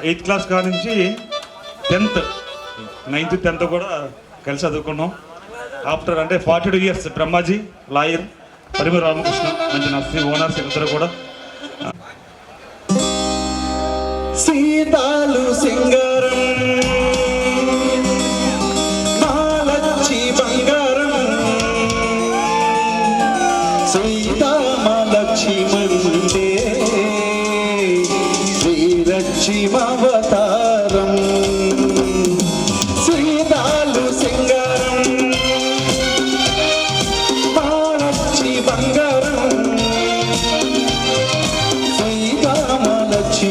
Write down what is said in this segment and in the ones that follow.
Eighth class కాడ నుంచి 10th 9th 10th కూడా కలిసి చదువుకున్నాం. ఆఫ్టర్ అంటే 42 years బ్రహ్మాజీ లాయర్, పరిమళ రామకృష్ణ మంచి నా ఓనర్స్ ఇద్దరు కూడా. సీతాలు సింగారం మాలచ్చి బంగారం సీతామలక్ష్మి మందే శ్రీలక్ష్మవతారం. సీతాలు సింగారం మాలచ్చి బంగారం సీతామలక్ష్మి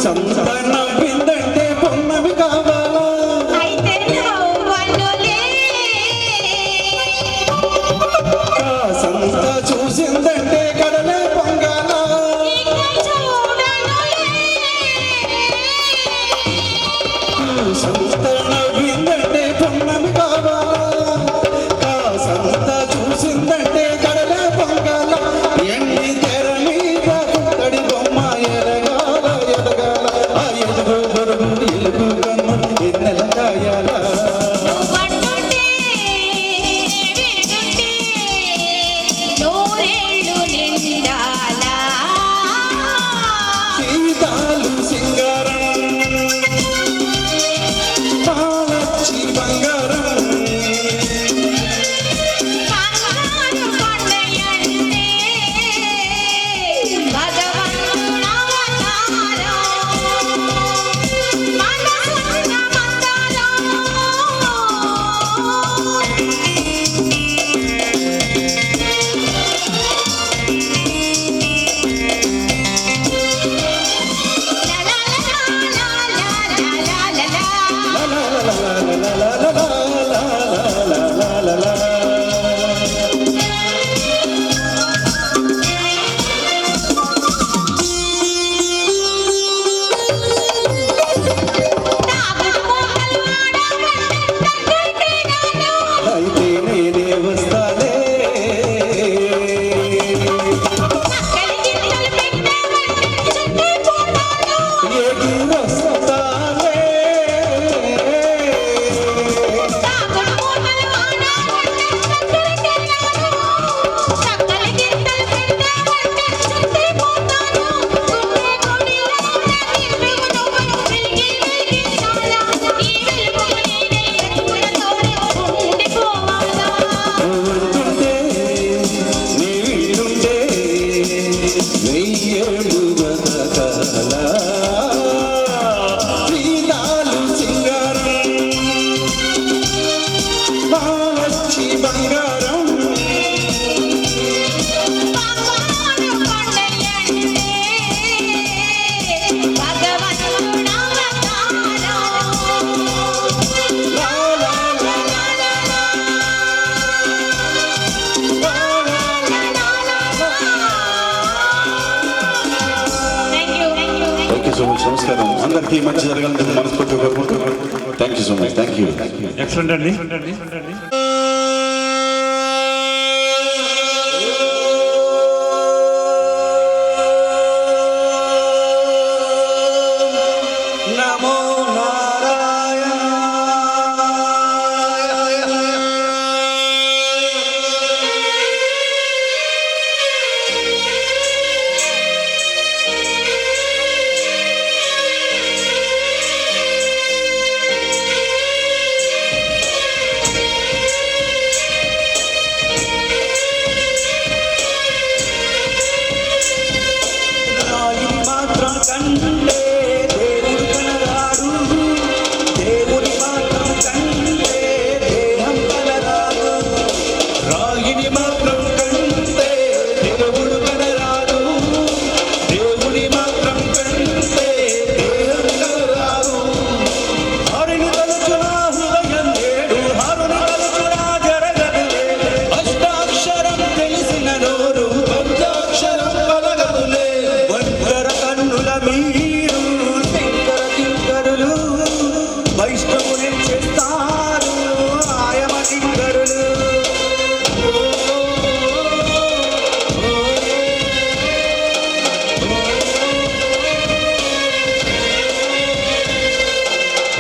సంతానం విందంటే పొన్నవి కావాలా అయితే నవ్వనులే సంత చూసిందంటే కడలే పొంగాల ఇంకా చూడనులే సంతానం విందంటే పొన్నవి కావాలా సంత చూసిందంటే కడలే పొంగాల ఎండి తెర మీద కుట్టడి బొమ్మ ఎదగాల ఎదగాల ఆ ఎదుగు బరుగు ఎలుగు కన్ను ఎన్నెల కాయాల నువ్వంటుంటే వింటుంటే నూరేళ్ళు నిండాలా జీవితాలు సింగారం పాలచ్చి బంగారం బంగారు కొండయంటే భగవంతుడా అవతారం మనసున్న మందారం అయితే నేనే వస్తాలే ఏగి వస్తాలే ఉంటుంటే నీ వీడుంటే వెయ్యేళ్ళు బతకాల జీవితాలు సింగారం పాలచ్చి బంగారం లా లా లా లా లా థ్యాంక్ యూ సో మచ్. నమస్కారం. అందరికీ మంచి జరగాలని మనస్ఫూర్తిగా కోరుకుంటున్నాను. Thank you so much. Thank you. Excellent అండి నమో రాయుని మాత్రం కంటే దేవుడు కనరాడు దేవుని మాత్రం కంటే దేహం కనరాదు రాయుని మాత్రం కంటే దేవుడు కనరాదు దేవుని మాత్రం కంటే దేహం కనరాదు హరిని తలుచునా హృదయం నేడు హరుని తలుచునా జరగదులే అష్టాక్షరం తెలిసిన నోరు పంచాక్షరం పలగదులే వంకర కన్నుల మీరు శంకర కింకరులు వైష్ణవుని చేస్తారు ఆయమ కింకరులు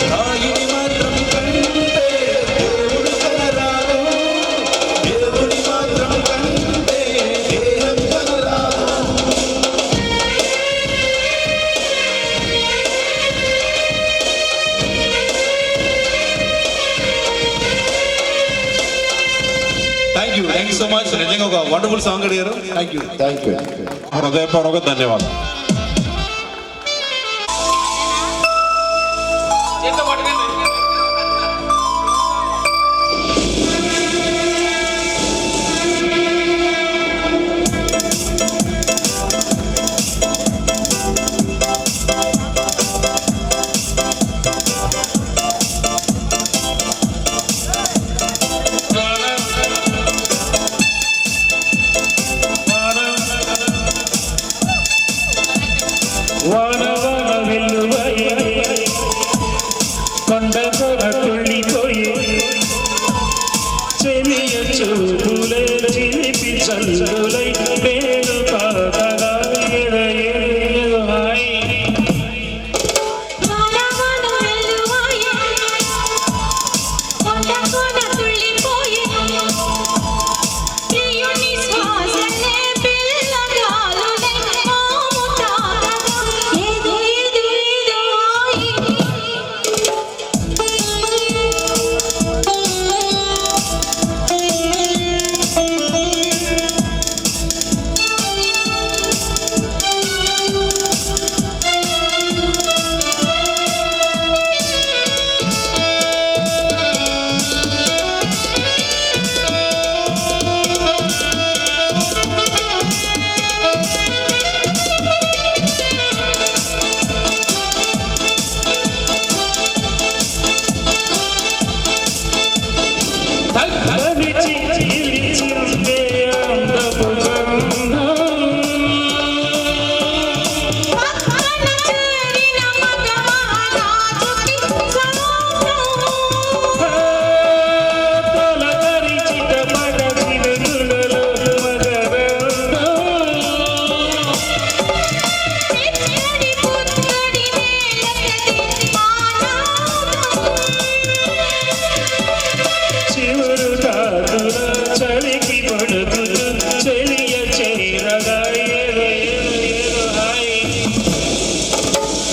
రాయుని మాత్రం కంటే దేవుడు కనరాదు దేవుని మాత్రం కంటే దేహం కనరాదు థ్యాంక్ యూ సో మచ్. నిజంగా ఒక వండర్ఫుల్ సాంగ్ అడిగారు. Thank you. Thank you. హృదయపూర్వక ధన్యవాదాలు. వాన వాన వెల్లువయే కొండ కొన తుళ్ళిపోయే చెలియ చూపులే చిలిపి చల్లులై వేలు పాతగా ఎరయెరయెరహాయ్. వాన వాన వెల్లువయే కొండ కొన తుళ్ళిపోయే ప్రియుని శ్వాసలే పిల్లగాలులై మోము తాకగా ఏదేదో ఆయి. తగ్గని చిలిచిందే అందపు గంధం. పక్కన చేరిన మగ మహారాజుకి సలాం. తొలకరిచిత మగసిన గుణలో మగరంధం. పిచ్చడి పుత్తడి మేళగది ఆనాదం. చివురు కాదుల చలికి పడుతులు చెలియ చేరగా ఎరయెరయెరహాయ్.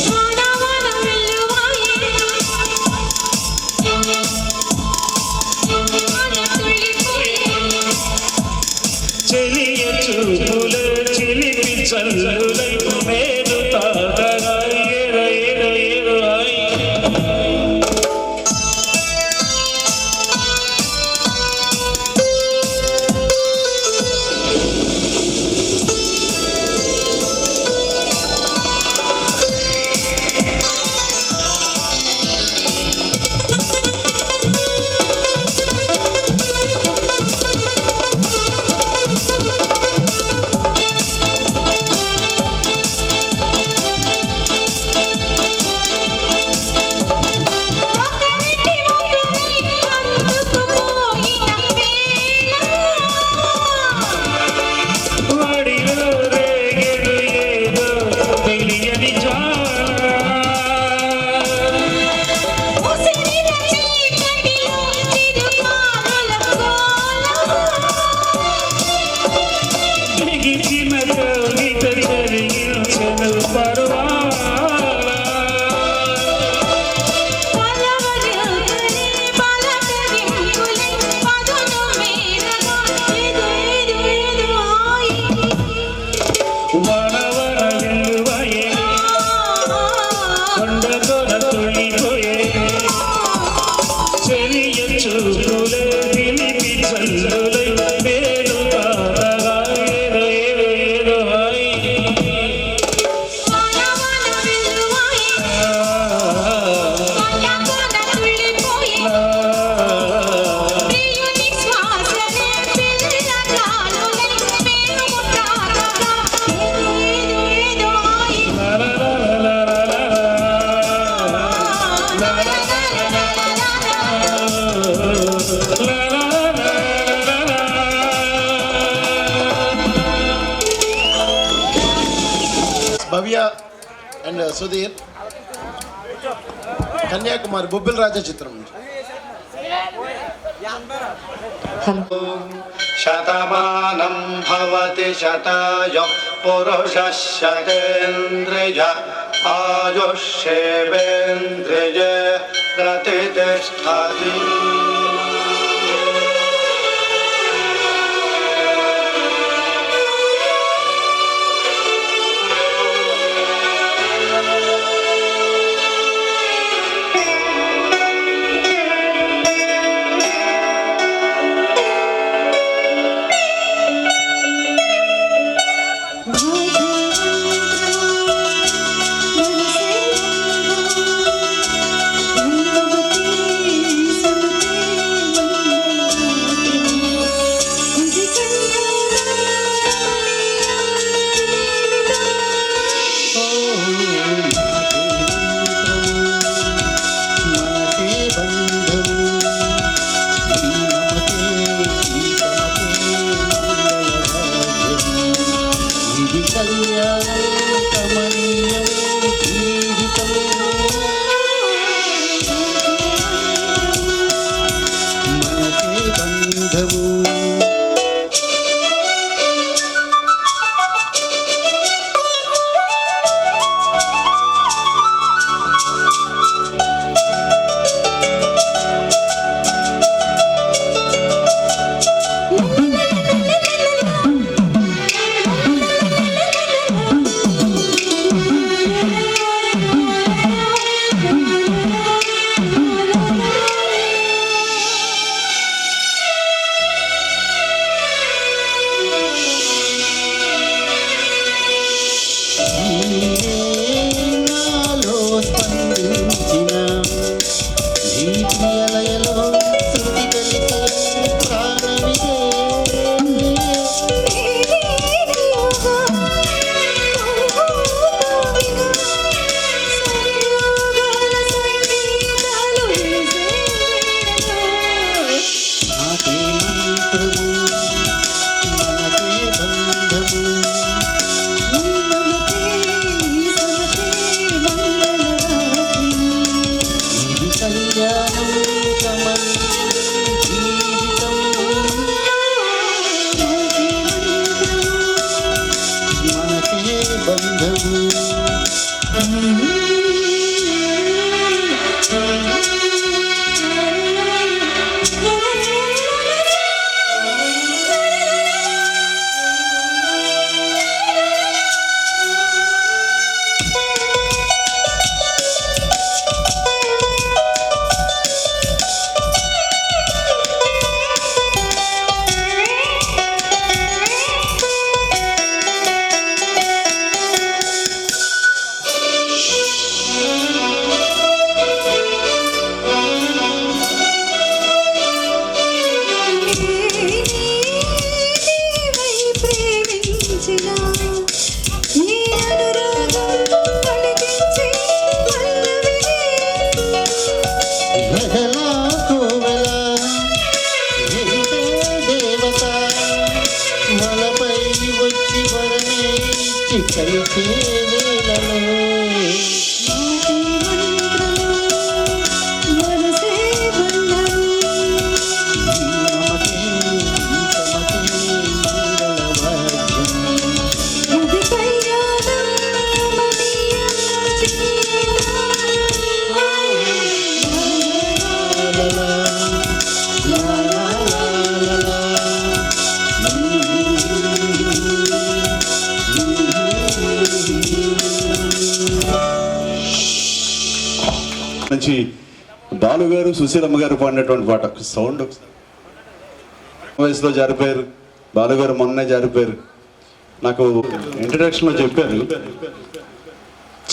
వాన వాన వెల్లువయే వాన తుళ్ళిపోయే చెలియ చూపులే చిలిపి చల్లులై మేలు తాకగా ఎరయెరయెరహాయ్. ఒకరిని ఒకరై అందుకుపోయిన వేళ వాడిలో రేగెడు ఏదో తెలియని జ్వాల. ఉసిరిన చీకటిలో చిరుగాలుల గోల బిగిచిన కవిత చరించెను పర్వాల. పలవరింపులే పలకరింపులే పదును మీరగా ఏదేదో ఆయి. వన వన వెల్లువయే కొండ కొన తుళ్ళిపోయే చెలియ చూపులే పిలిపి చల్లులై వేలు పాతగా ఎరయెరయెరహాయ్. వాన వాన వెల్లువయే కొండ కొన తుళ్ళిపోయే ప్రియుని శ్వాసలే పిల్లగాలులై మేము తాకగా ఏదేదో ఆయి. భవ్య అండ్ సుధీర్ కన్యాకుమారి బొబ్బిల్ రాజా చిత్రం నుంచి శతమానం భవతి శతాయ పురుష శతేంద్రియ ఆయుష్యేవేంద్రియ ప్రతిష్టతి. మనసే కమనీయం జీవితం మనసే బంధము నాలో స్పందించిన ఈ ప్రియలయలో శృతి కలిసే ప్రాణమిదే నాకే మంత్రము మనకే బంధము ఇది కళ్యాణం కమనీయం జీవితం మనకే బంధము వెదలా కోవెల వెంటే దేవత మనపై వచ్చి వరమే ఇచ్చి కలిసే వేళలో మమతే సమతే మంగళవాద్యం నుంచి బాలుగారు సుశీలమ్మ గారు పాడినటువంటి పాట సౌండ్ వయసులో జారిపోయారు. బాలుగారు మొన్నే జారిపోయారు. నాకు ఇంట్రడక్షన్లో చెప్పారు,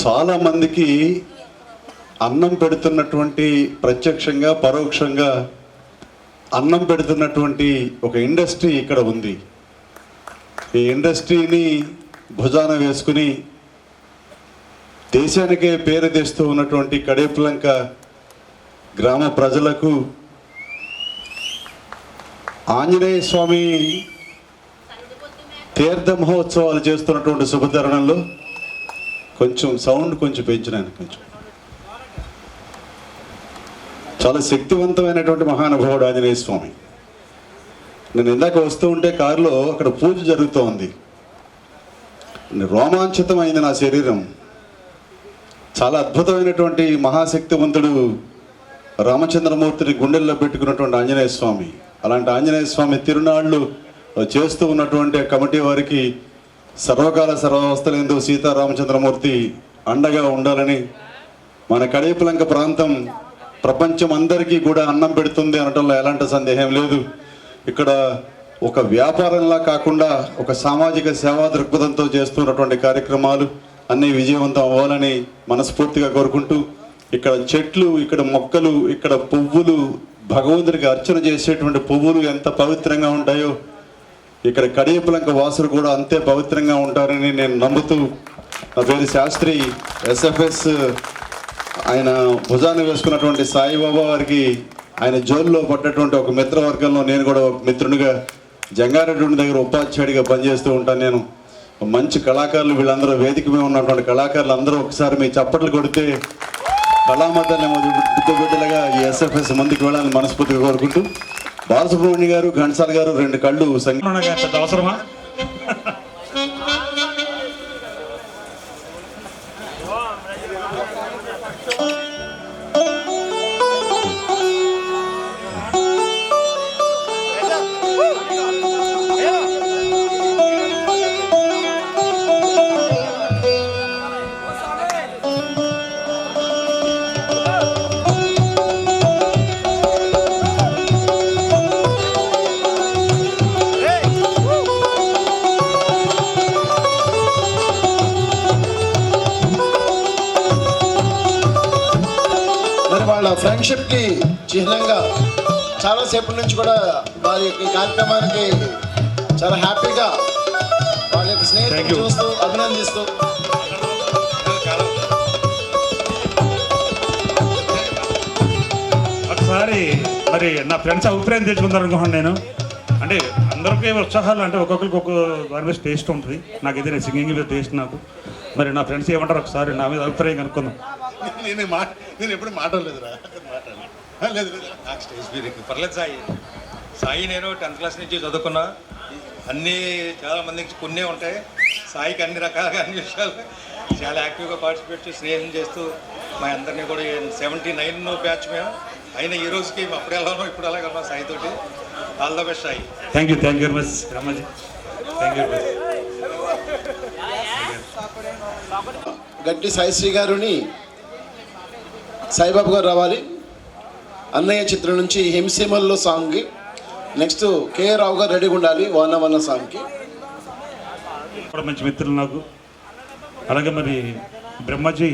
చాలా మందికి అన్నం పెడుతున్నటువంటి, ప్రత్యక్షంగా పరోక్షంగా అన్నం పెడుతున్నటువంటి ఒక ఇండస్ట్రీ ఇక్కడ ఉంది. ఈ ఇండస్ట్రీని భుజాన వేసుకుని దేశానికే పేరు తెస్తూ ఉన్నటువంటి కడేపులంక గ్రామ ప్రజలకు ఆంజనేయ స్వామి తీర్థ మహోత్సవాలు చేస్తున్నటువంటి శుభతరుణంలో కొంచెం సౌండ్ కొంచెం పెంచినాను. కొంచెం చాలా శక్తివంతమైనటువంటి మహానుభావుడు ఆంజనేయ స్వామి. నేను ఇందాక వస్తూ ఉంటే కారులో అక్కడ పూజ జరుగుతూ ఉంది. రోమాంచితమైంది నా శరీరం. చాలా అద్భుతమైనటువంటి మహాశక్తివంతుడు రామచంద్రమూర్తిని గుండెల్లో పెట్టుకున్నటువంటి ఆంజనేయ స్వామి. అలాంటి ఆంజనేయ స్వామి తిరునాళ్ళు చేస్తూ ఉన్నటువంటి కమిటీ వారికి సర్వకాల సర్వావస్థలందు సీతారామచంద్రమూర్తి అండగా ఉండాలని, మన కడేపులంక ప్రాంతం ప్రపంచం అందరికీ కూడా అన్నం పెడుతుంది అనటంలో ఎలాంటి సందేహం లేదు. ఇక్కడ ఒక వ్యాపారంలా కాకుండా ఒక సామాజిక సేవా దృక్పథంతో చేస్తున్నటువంటి కార్యక్రమాలు అన్నీ విజయవంతం అవ్వాలని మనస్ఫూర్తిగా కోరుకుంటూ, ఇక్కడ చెట్లు, ఇక్కడ మొక్కలు, ఇక్కడ పువ్వులు, భగవంతుడికి అర్చన చేసేటువంటి పువ్వులు ఎంత పవిత్రంగా ఉంటాయో ఇక్కడ కడియపులంక వాసులు కూడా అంతే పవిత్రంగా ఉంటారని నేను నమ్ముతూ, నా పేరు శాస్త్రి, ఎస్ఎఫ్ఎస్ ఆయన భుజాన్ని వేసుకున్నటువంటి సాయిబాబా వారికి ఆయన జోల్లో పడ్డటువంటి ఒక మిత్రవర్గంలో నేను కూడా ఒక మిత్రునిగా జంగారెడ్డి దగ్గర ఉపాధ్యాయుడిగా పనిచేస్తూ ఉంటాను. నేను మంచి కళాకారులు వీళ్ళందరూ వేదిక మీద ఉన్నటువంటి కళాకారులు అందరూ ఒకసారి మీ చప్పట్లు కొడితే కళామతాన్ని బిడ్డగా ఈ ఎస్ఎఫ్ఎస్ ముందుకు వెళ్ళాలని మనస్ఫూర్తిగా కోరుకుంటూ బాలసుబ్రహ్మణ్య గారు ఘంటసాల గారు 2 కళ్ళు పెద్ద అవసరమా? మరి వాళ్ళ ఫ్రెండ్షిప్కి చిహ్నంగా చాలాసేపటి నుంచి కూడా వారి యొక్క ఈ కార్యక్రమానికి చాలా హ్యాపీగా వాళ్ళ యొక్క Thank స్నేహితులు you. చూస్తూ అభినందిస్తూ ఒకసారి మరి నా ఫ్రెండ్స్ అభిప్రాయం తెచ్చుకుందాం అనుకున్నాను నేను. అంటే అందరికీ ఉత్సాహాలు అంటే ఒక్కొక్కరికి ఒక్కొక్క దాని మీద టేస్ట్ ఉంటుంది. నాకు ఇది సింగింగ్ మీద టేస్ట్ నాకు. మరి నా ఫ్రెండ్స్ ఏమంటారు ఒకసారి నా మీద అభిప్రాయం కనుక్కుందాం. నేను ఎప్పుడు మాట్లాడలేదురా లేదు నాకు స్టేజ్ ఫియర్ పర్లేదు సాయి నేను 10th క్లాస్ నుంచి చదువుకున్నా. అన్నీ చాలా మందికి కొన్నే ఉంటాయి. సాయికి అన్ని రకాలుగా అన్ని విషయాలు చాలా యాక్టివ్గా పార్టిసిపేట్ చేసి స్నేహం చేస్తూ మా అందరినీ కూడా 79 బ్యాచ్ మేము అయినా ఈ రోజుకి అప్పుడు ఎలా ఉన్నాం ఇప్పుడు అలాగే ఉన్నాం సాయితోటి. All the best Sai. Thank you very much రమాజీ. Thank you. గట్టి సాయిశ్రీ గారుని సాయిబాబు గారు రావాలి. అన్నయ్య చిత్రం నుంచి హింసీమల్లో సాంగ్కి, నెక్స్ట్ కే రావు గారు రెడీగా ఉండాలి వన సాంగ్కి. కూడా మంచి మిత్రులు నాకు. అలాగే మరి బ్రహ్మజీ,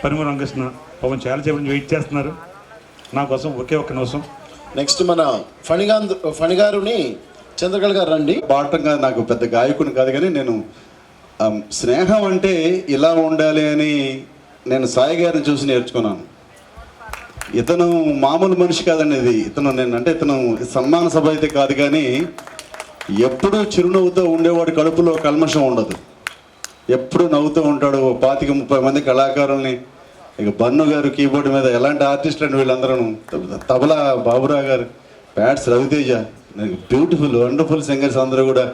పరిమళ రంగకృష్ణ పవన్ చాలా సేపు నుంచి వెయిట్ చేస్తున్నారు నా కోసం. ఒకే ఒక్క నిమిషం. నెక్స్ట్ మన ఫణిగారుని చంద్రకళ గారు రండి. పాడటంగా నాకు పెద్ద గాయకుని కాదు కానీ నేను స్నేహం అంటే ఇలా ఉండాలి అని నేను సాయి గారిని చూసి నేర్చుకున్నాను. ఇతను మామూలు మనిషి కాదండి. ఇతను సన్మాన సభ అయితే కాదు కానీ ఎప్పుడూ చిరునవ్వుతో ఉండేవాడు. కడుపులో కల్మషం ఉండదు. ఎప్పుడు నవ్వుతూ ఉంటాడు. 25-30 మంది కళాకారుల్ని, ఇక బన్ను గారు కీబోర్డ్ మీద ఎలాంటి ఆర్టిస్ట్ అండి వీళ్ళందరూ. Tabla Baburao garu, pads Raviteja, beautiful wonderful singers అందరూ కూడా.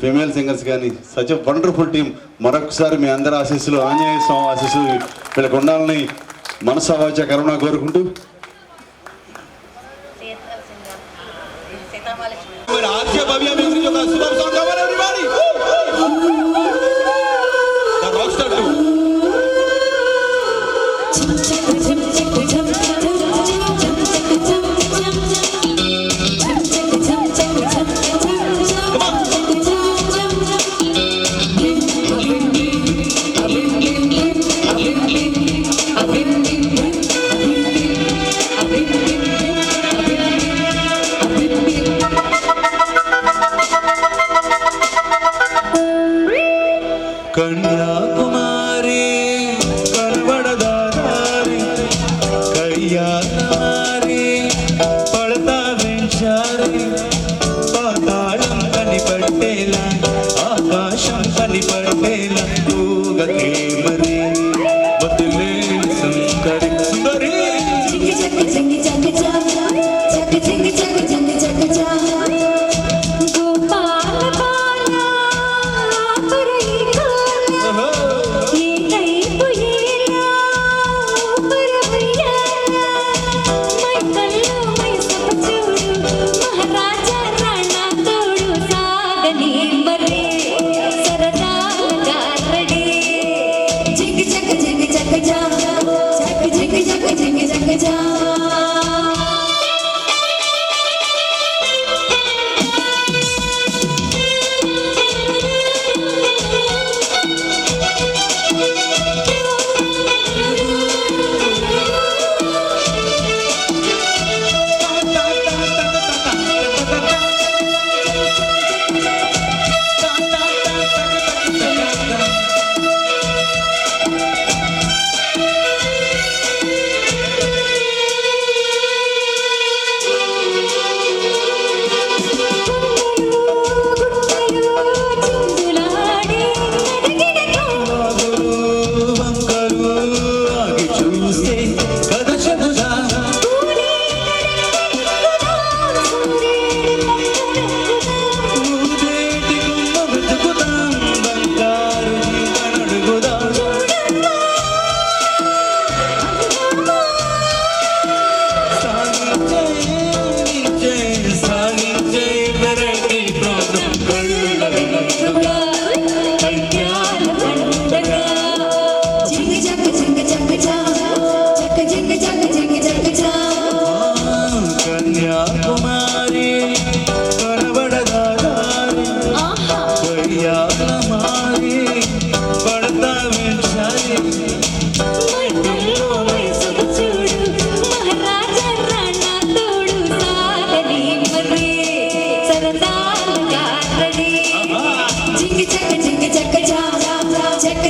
ఫీమేల్ సింగర్స్ కానీ సచ్ ఎ వండర్ఫుల్ టీమ్. మరొకసారి మీ అందరి ఆశీస్సులు, ఆంజనేయ స్వామి ఆశీస్సులు వీళ్ళకి ఉండాలని మనసావాచ కరుణ కోరుకుంటూ ఆర్జే భవ్య మ్యూజిక్ యొక్క Shubham song cover everybody. The rock star 2. Kanyakumari కనబడదారి కయ్యారి పడతా వెంచారి పాతాళం కనిపట్టేలా ఆకాశం కనిపట్టేలా ఊగకే మరి వదిలే సుందరి సుందరి Jiggy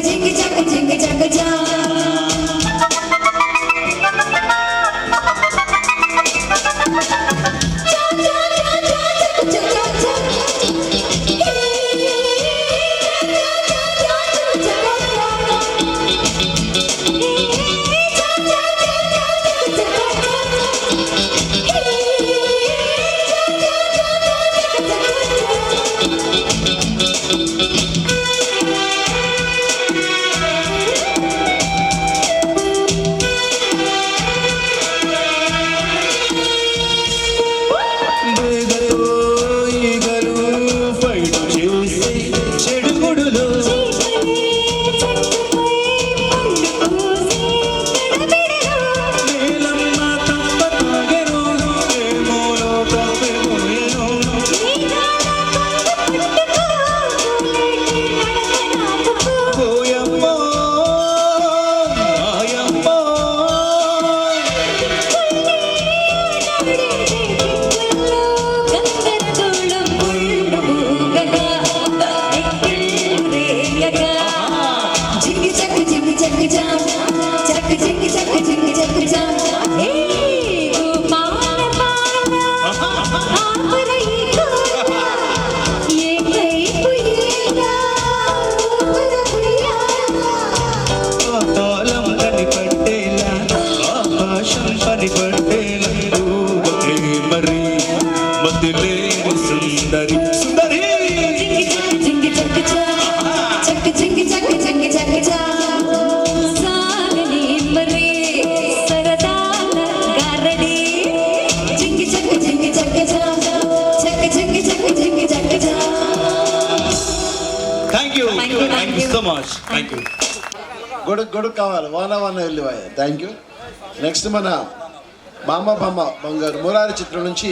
జింగి చక జింగి చక జా గొడుగు కావాలి వాన వెళ్ళిపోయా. Thank you. నెక్స్ట్ మన మామ బామ్మ బంగారు మురారి చిత్రం నుంచి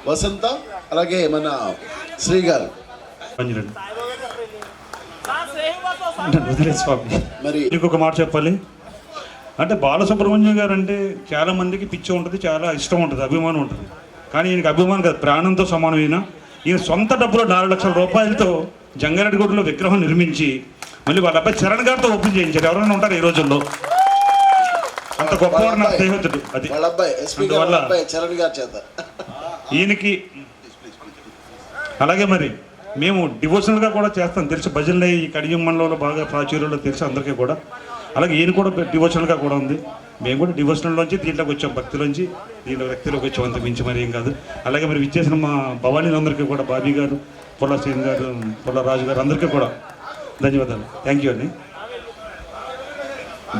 వసంత, అలాగే మన శ్రీ గారు. మరి ఇంకొక మాట చెప్పాలి అంటే బాలసుబ్రహ్మణ్యం గారు అంటే చాలా మందికి పిచ్చి ఉంటుంది, చాలా ఇష్టం ఉంటుంది, అభిమానం ఉంటుంది. కానీ ఈయనకి అభిమానం కాదు, ప్రాణంతో సమానమైన ఈయన సొంత డబ్బులో 4 లక్షల రూపాయలతో జంగారెడ్డిగూడలో విగ్రహం నిర్మించి మళ్ళీ వాళ్ళ అబ్బాయి చరణ్ గారితో ఓపెన్ చేయించారు. ఎవరైనా ఉంటారు ఈ రోజుల్లో అంత గొప్పవాడు నా స్నేహితుడు. అది చరణ్ గారి చేత ఈయనకి. అలాగే మరి మేము డివోషనల్గా కూడా చేస్తాం, తెలుసు భజనలు ఈ కడియం మండలంలో బాగా ప్రాచుర్యంలో తెలుసు అందరికీ కూడా. అలాగే ఈయన కూడా డివోషనల్గా కూడా ఉంది. మేము కూడా డివోషనల్లోంచి దీంట్లోకి వచ్చాం, భక్తిలోంచి దీంట్లో వ్యక్తిలోకి వచ్చాం, అంత మించి మరి ఏం కాదు. అలాగే మరి విచ్చేసిన మా భవానీలందరికీ కూడా, బాబీ గారు, పుల్ల శ్రీన్ గారు, పుల్ల రాజు గారు అందరికీ కూడా ధన్యవాదాలు. థ్యాంక్ యూ అండి.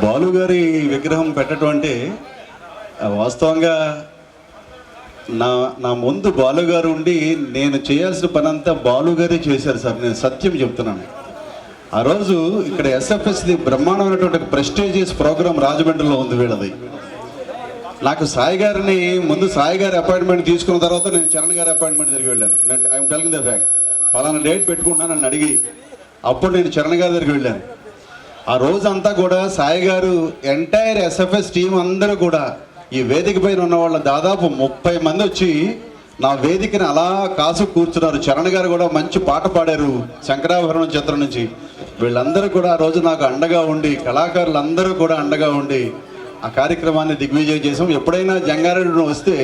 బాలుగారి విగ్రహం పెట్టడం అంటే వాస్తవంగా నా ముందు బాలుగారు ఉండి నేను చేయాల్సిన పని అంతా బాలుగారే చేశారు సార్. నేను సత్యం చెప్తున్నాను. ఆ రోజు ఇక్కడ ఎస్ఎఫ్ఎస్ది బ్రహ్మాండమైనటువంటి ప్రెస్టీజియస్ ప్రోగ్రామ్ రాజమండ్రిలో ఉంది వీళ్ళది. నాకు సాయి గారిని ముందు సాయి గారి అపాయింట్మెంట్ తీసుకున్న తర్వాత నేను చరణ్ గారి అపాయింట్మెంట్ తిరిగి వెళ్ళాను. I'm telling the fact. ఫలానా డేట్ పెట్టుకుంటున్నాను నన్ను అడిగి అప్పుడు నేను చరణ్ గారి దగ్గరికి వెళ్ళాను. ఆ రోజంతా కూడా సాయి గారు ఎంటైర్ ఎస్ఎఫ్ఎస్ టీం అందరూ కూడా ఈ వేదిక పైన ఉన్న వాళ్ళ దాదాపు 30 మంది వచ్చి నా వేదికని అలా కాసు కూర్చున్నారు. చరణ్ గారు కూడా మంచి పాట పాడారు శంకరాభరణం చిత్రం నుంచి. వీళ్ళందరూ కూడా ఆ రోజు నాకు అండగా ఉండి, కళాకారులందరూ కూడా అండగా ఉండి ఆ కార్యక్రమాన్ని దిగ్విజయం చేసాం. ఎప్పుడైనా జంగారెడ్డి వస్తే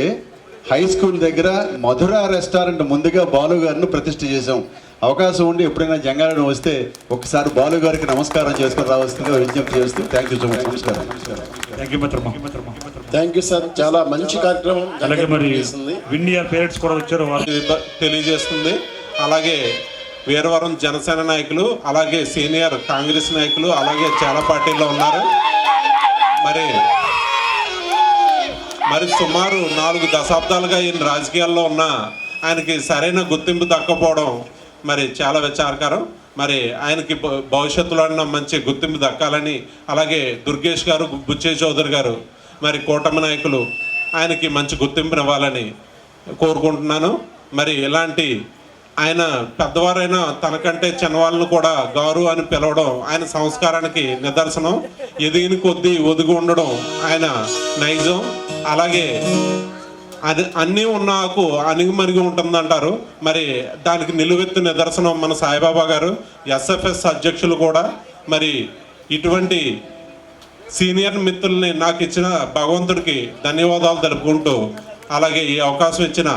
హై స్కూల్ దగ్గర మధుర రెస్టారెంట్ ముందుగా బాలు గారిని ప్రతిష్ఠ చేసాం. అవకాశం ఉండి ఎప్పుడైనా జంగారెడ్డి వస్తే ఒకసారి బాలు గారికి నమస్కారం చేసుకుని రావాల్సిందిగా విజ్ఞప్తి చేస్తూ థ్యాంక్ యూ సో మచ్. నమస్కారం. థ్యాంక్ యూ సార్, చాలా మంచి కార్యక్రమం. అలాగే మరి విన్నియర్ పేరెంట్స్ కూడా వచ్చారు, తెలియజేస్తుంది. అలాగే వీరవరం జనసేన నాయకులు, అలాగే సీనియర్ కాంగ్రెస్ నాయకులు, అలాగే చాలా పార్టీల్లో ఉన్నారు. మరి సుమారు 4 దశాబ్దాలుగా ఈయన రాజకీయాల్లో ఉన్న ఆయనకి సరైన గుర్తింపు దక్కపోవడం మరి చాలా విచారకరం. మరి ఆయనకి భవిష్యత్తులో మంచి గుర్తింపు దక్కాలని, అలాగే దుర్గేష్ గారు, బుచ్చే చౌదరి గారు, మరి కూటమి నాయకులు ఆయనకి మంచి గుర్తింపునివ్వాలని కోరుకుంటున్నాను. మరి ఇలాంటి ఆయన పెద్దవారైనా తనకంటే చిన్నవాళ్ళను కూడా గారు అని పిలవడం ఆయన సంస్కారానికి నిదర్శనం. ఎదిగిన కొద్దీ ఒదిగి ఉండడం ఆయన నైజం. అలాగే అది అన్నీ ఉన్నాకు అణిగిమణిగి ఉంటుందంటారు. మరి దానికి నిలువెత్తు నిదర్శనం మన సాయిబాబా గారు, ఎస్ఎఫ్ఎస్ అధ్యక్షులు కూడా. మరి ఇటువంటి సీనియర్ మిత్రుల్ని నాకు ఇచ్చిన భగవంతుడికి ధన్యవాదాలు తెలుపుకుంటూ, అలాగే ఈ అవకాశం ఇచ్చిన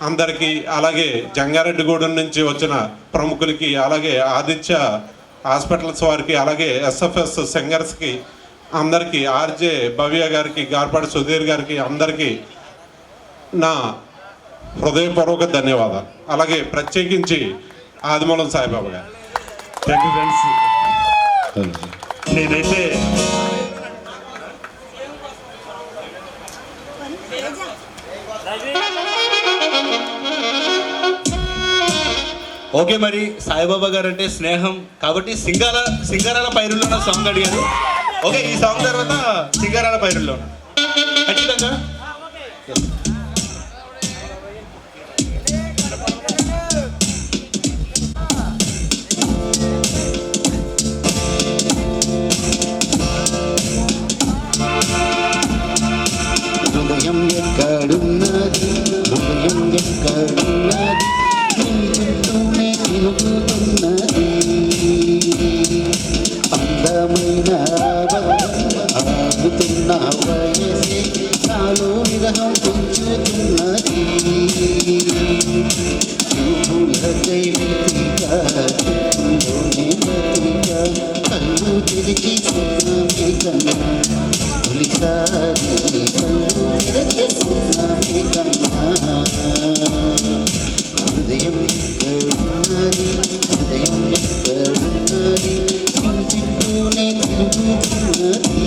అందరికీ, అలాగే జంగారెడ్డిగూడెం నుంచి వచ్చిన ప్రముఖులకి, అలాగే ఆదిత్య హాస్పిటల్స్ వారికి, అలాగే ఎస్ఎఫ్ఎస్ సింగర్స్కి అందరికీ, ఆర్జే భవ్య గారికి, గార్పాటి సుధీర్ గారికి అందరికీ నా హృదయపూర్వక ధన్యవాదాలు. అలాగే ప్రత్యేకించి ఆదిమూలం సాయిబాబా గారు. Thank you friends. నేనైతే ఓకే, మరి సాయిబాబా గారు అంటే స్నేహం కాబట్టి సింగారాల పైరుల్లో సాంగ్ అడిగారు. ఓకే, ఈ సాంగ్ తర్వాత సింగారాల పైరుల్లో ఖచ్చితంగా. హృదయం ఎక్కడున్నది, హృదయం ఎక్కడున్నది, నిన్నుతోనే తిరుగుతున్నది. అందమైన ఆగుతున్న వయసే నాలో విరహం పెంచుతున్నది. చూపులకై వెతిగా, చూపులోనే బతిగా, కళ్ళు తెరిచి స్వప్నమే కన్నా. తొలిసారి కళ్ళు తెరిచి స్వప్నమే కన్నా. హృదయం ఎక్కడున్నది, హృదయం ఎక్కడున్నది, చుట్టూనే తిరుగుతున్నది.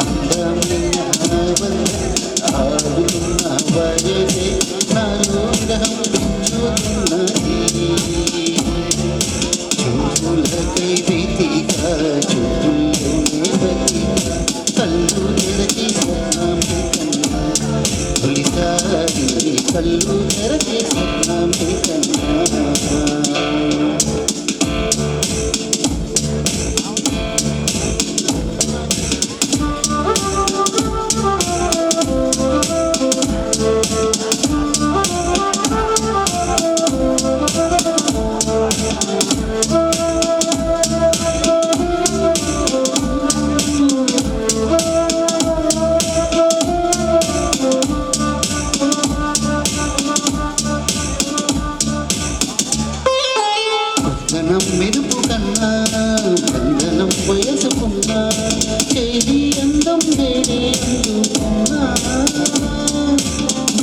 అందమైన ఆడుతున్న వయసే నాలో విరహం పెంచుతున్నది. చూపులకై వెతిగా, చూపుల్లోనే బతిగా, కళ్ళు తెరచి స్వప్నమే కన్నా. తొలిసారి కళ్ళు తెరచి స్వప్నమే కన్నా. బంధనం మెరుపు కన్నా, బంధనం వయసుకున్నా, చేది అందం నేనే అందుకున్నా.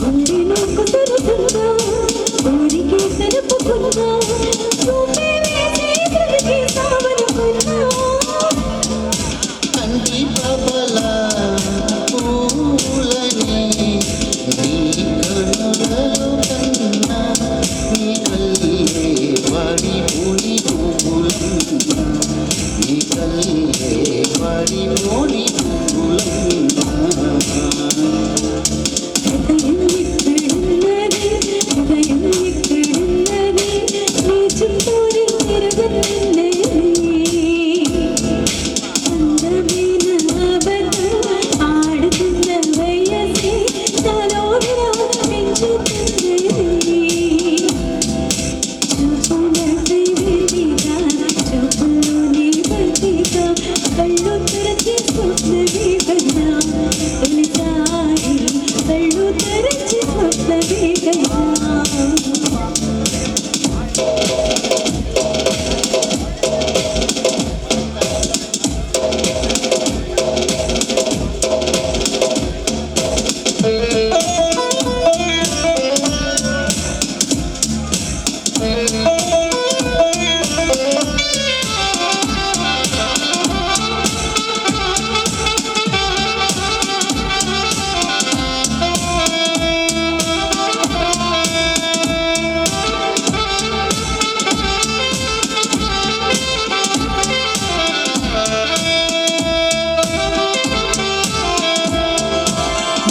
గుండెలో కుదురుతున్నా, ఊరికే తలుపుకున్నా, రూపే వేసి బ్రతికి సావనుకున్నా. కంటి పాపలా పూలని నీ కనులలో కన్నా, నీ కళ్ళే వాడిపోని పువ్వులన్నా, నీ కళ్ళే వాడిపోని పువ్వులన్నా. హృదయం ఎక్కడున్నది, హృదయం ఎక్కడున్నది, నీ చుట్టూనే తిరుగుతున్నది. అందమైన అబద్ధం ఆడుతున్న వయసే నాలో విరహం పెంచుతున్నది. చూపులకై వెతిగా, చూపుల్లోనే బతిగా, కళ్ళు తెరచి స్వప్నమే కన్నా. తొలిసారి కళ్ళు తెరచి స్వప్నమే కన్నా.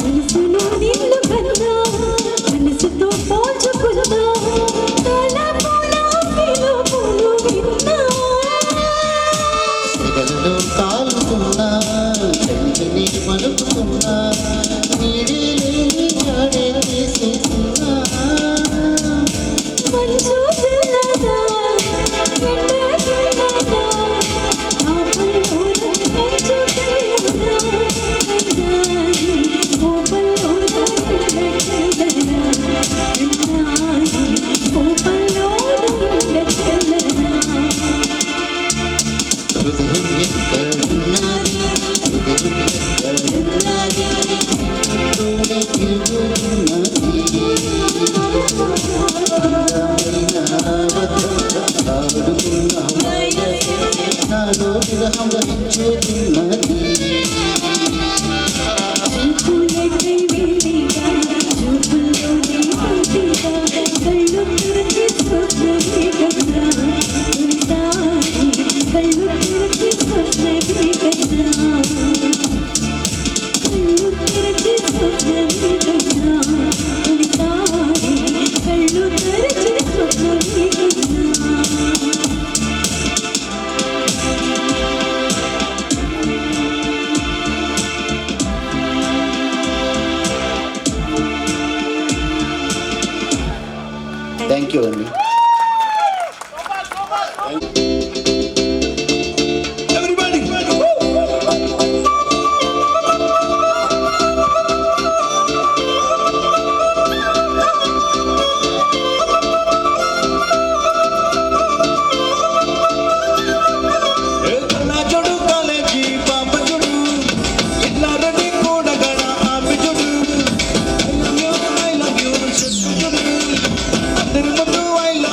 మనసులో నిన్ను కన్నా, మనసుతో పోల్చుకున్నా, తలపులో పిలుపులు విన్నా. సెగలలో కాలుతున్నా, చంద్రుని మలుపుతున్నా, నీడే లేని జాడే వేసేస్తున్నా. మంచు చల్లదా, ఎండ చల్లదా, హృదయం ఎక్కడున్నది హృదయం ఎక్కడున్నది తోడే తిరుగుతున్నది అందమైన అబద్ధంగా ఆడుతున్న నాలో విరహం వహించుతున్నది చూపులకై వేడిగా చూపుల్లోనే పూర్తిగా కళ్ళు తెరిచి స్వప్నమే కన్నా ఉంటాయి కళ్ళు తెరిచి స్వప్నమే కన్నా కళ్ళు తెరిచి స్వప్నమే కన్నా ఉంటాయి కళ్ళు తెరిచి స్వప్నమే కన్నా థ్యాంక్ యూ అండి చూడు కాలేజీ పాప చూడు ఎల్లారని కూడా గడ ఆపి చూడు I love you చెప్పు చూడు అందరి ముందు I love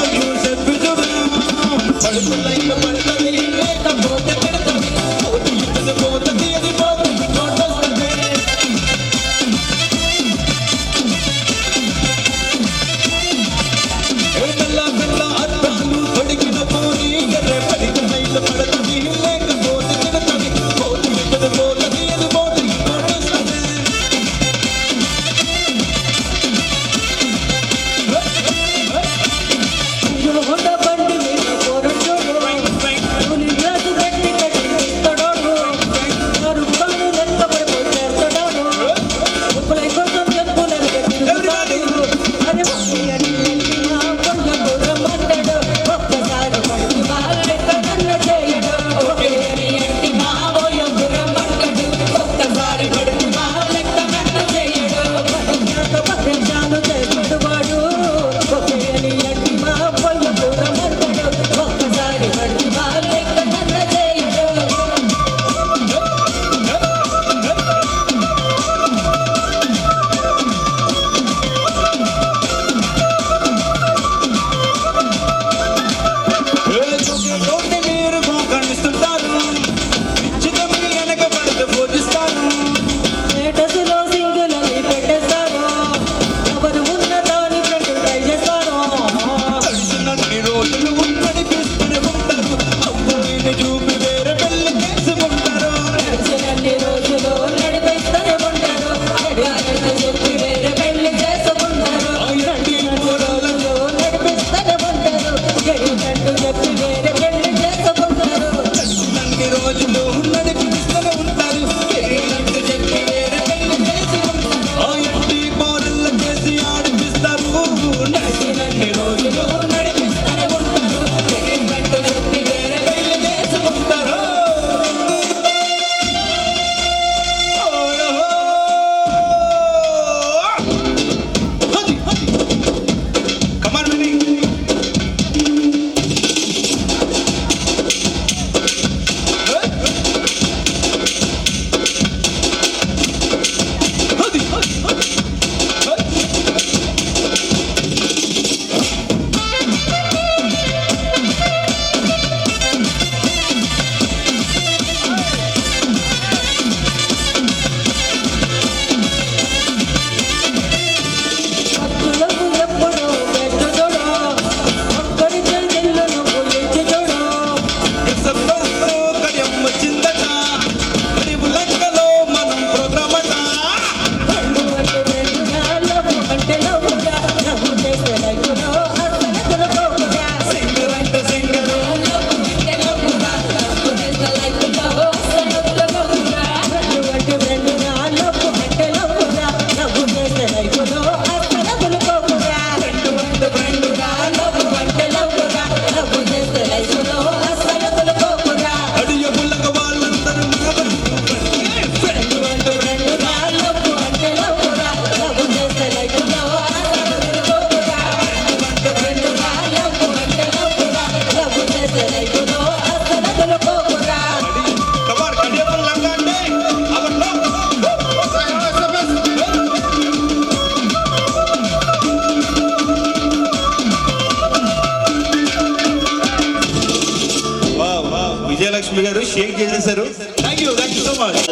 గారు షేక్ చేసేసారు. Thank you so much.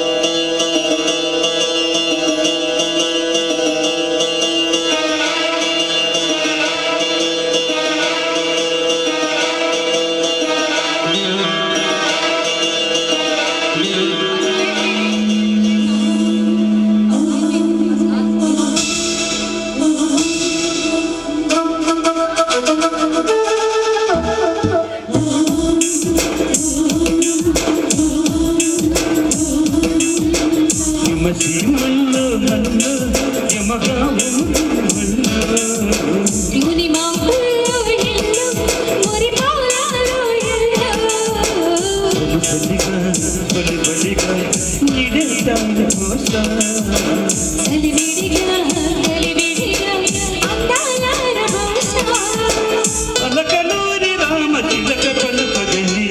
అలకనూరి రామ చిలక పలుకగని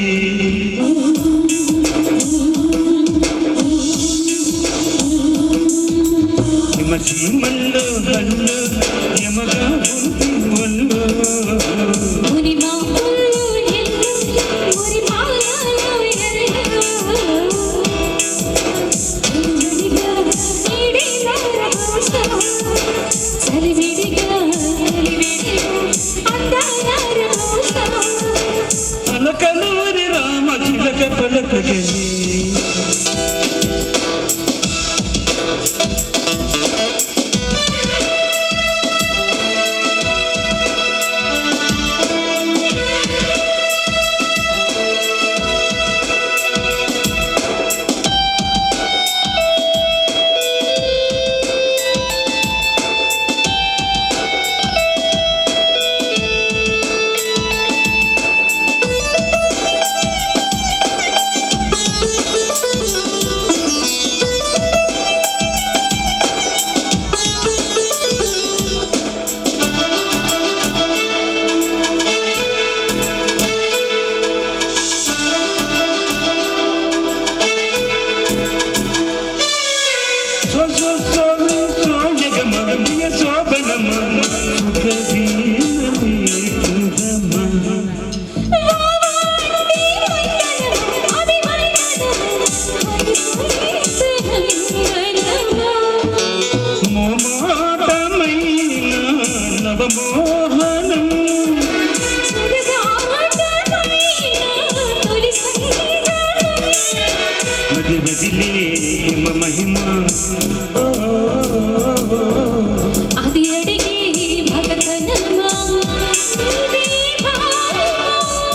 హిమసీమల్లో హల్లో యమగా ఉంది వల్లో అలకనూరి రామ చిలక పలుకగని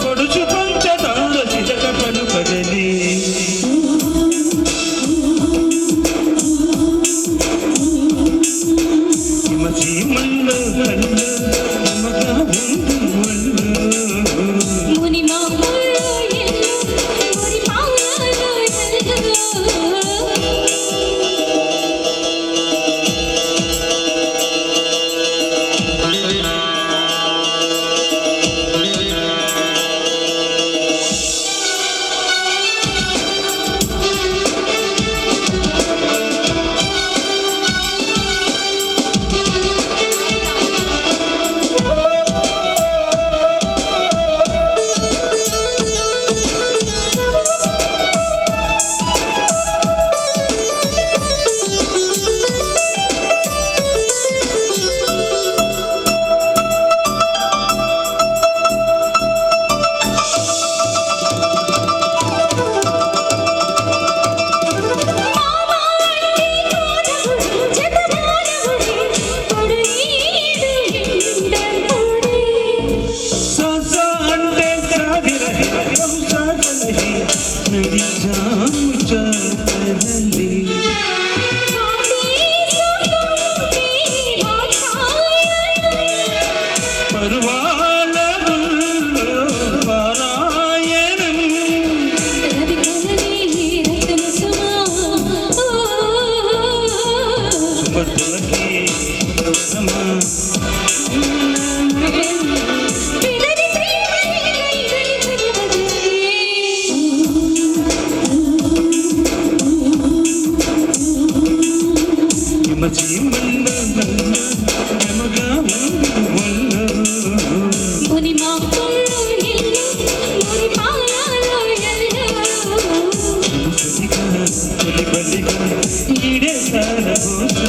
పొడుచు పంచదార చిలక పలుకగని హిమసీమల్లో హల్లో యమగా ఉంది వల్లో ఈడే కాలభూష